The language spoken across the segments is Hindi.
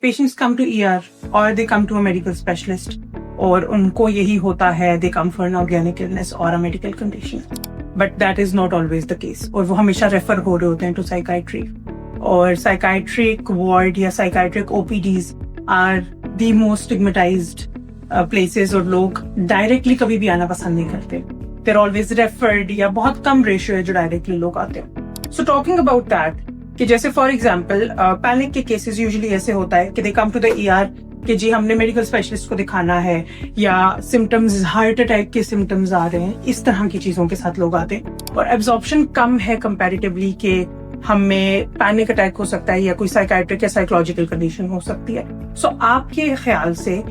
पेशेंट्स कम टू ER और they come to a medical specialist और उनको यही होता है, they come for an organic illness और a medical condition, but that is not always the case. और वो हमेशा रेफर हो रहे होते हैं टू साइकाइट्री, और साइकाइट्रिक वार्ड या psychiatric OPDs are the most stigmatised places, और लोग डायरेक्टली कभी भी आना पसंद नहीं करते। देर ऑलवेज रेफर्ड, या बहुत कम रेशियो है जो डायरेक्टली लोग आते हैं। सो टॉकिंग अबाउट दैट, कि जैसे फॉर एग्जाम्पल पैनिक के केसेस यूजुअली ऐसे होता है कि दे कम टू द ER कि जी हमने मेडिकल स्पेशलिस्ट को दिखाना है, या सिम्टम्स हार्ट अटैक के सिम्टम्स आ रहे हैं, इस तरह की चीजों के साथ लोग आते हैं। और एब्जॉर्प्शन कम है कंपैरेटिवली कि हमें पैनिक अटैक हो सकता है या कोई साइकाइट्रिक या साइकोलॉजिकल कंडीशन हो सकती है। सो आपके ख्याल से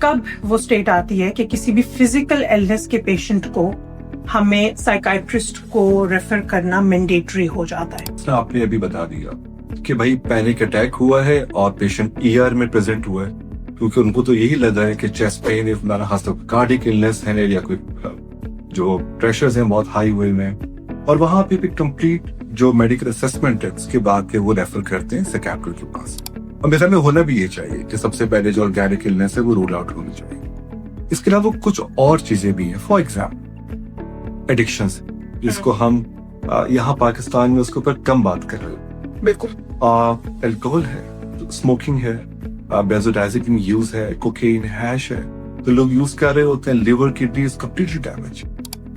कब वो स्टेट आती है कि किसी भी फिजिकल इलनेस के पेशेंट को हमें साइकाइट्रिस्ट को रेफर करना मैंडेटरी हो जाता है? आपने अभी बता दिया कि भाई पैनिक अटैक हुआ है और पेशेंट ER में प्रेजेंट हुआ है, क्योंकि उनको तो यही लग रहा है कि चेस्ट पेन है, खासतौर पर कार्डियक इलनेस है, या कोई जो प्रेशर्स हैं बहुत हाई हुए हैं, और वहां पे भी कंप्लीट जो मेडिकल असेसमेंट है उसके बाद के वो रेफर करते हैं साइकियाट्रिस्ट के पास। और मेरे में होना भी ये चाहिए कि सबसे पहले जो ऑर्गेनिक इलनेस है वो रूल आउट होनी चाहिए। इसके अलावा कुछ और चीजें भी हैं, फॉर एग्जाम्पल एडिक्शंस, जिसको हम यहाँ पाकिस्तान में उसके ऊपर कम बात कर रहे हो। बिल्कुल। अल्कोहल है, स्मोकिंग है, बेंजोडाइजेपिन यूज है, कोकेन, हैश है, तो लोग यूज कर रहे होते हैं, लिवर किडनीज कंप्लीटली डैमेज।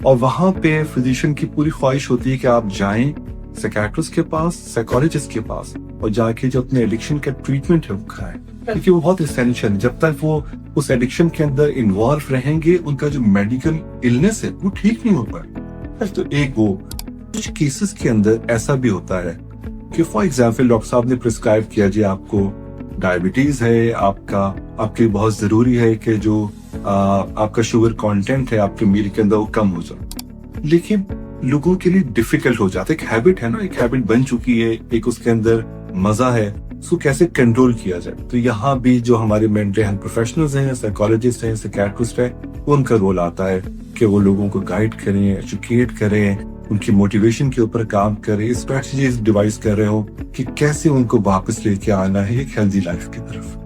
और वहां पे फिजिशियन की पूरी ख्वाहिश होती है कि आप जाएं साइकियाट्रिस्ट के पास, साइकोलॉजिस्ट के पास, और जाके जो अपने एडिक्शन का ट्रीटमेंट है वो कराएं, क्योंकि वो बहुत एसेंशियल है। जब तक वो उस एडिक्शन के अंदर इन्वॉल्व रहेंगे, उनका जो मेडिकल इलनेस है वो ठीक नहीं हो पाएगा। तो एक वो कुछ केसेस के अंदर ऐसा भी होता है कि फॉर एग्जाम्पल डॉक्टर साहब ने प्रिस्क्राइब किया जी आपको डायबिटीज है, आपके बहुत जरूरी है कि जो आपका शुगर कंटेंट है आपके मील के अंदर वो कम हो जाए, लेकिन लोगों के लिए डिफिकल्ट हो जाता है। एक हैबिट है ना, एक हैबिट बन चुकी है, एक उसके अंदर मजा है, उसको कैसे कंट्रोल किया जाए। तो यहाँ भी जो हमारे मेंटल हेल्थ प्रोफेशनल्स हैं, साइकोलॉजिस्ट हैं, साइकियाट्रिस्ट हैं, उनका रोल आता है कि वो लोगों को गाइड करें, एजुकेट करें, उनकी मोटिवेशन के ऊपर काम करें, स्ट्रेटजीज डिवाइस कर रहे हो कि कैसे उनको वापस लेके आना है एक हेल्दी लाइफ की तरफ।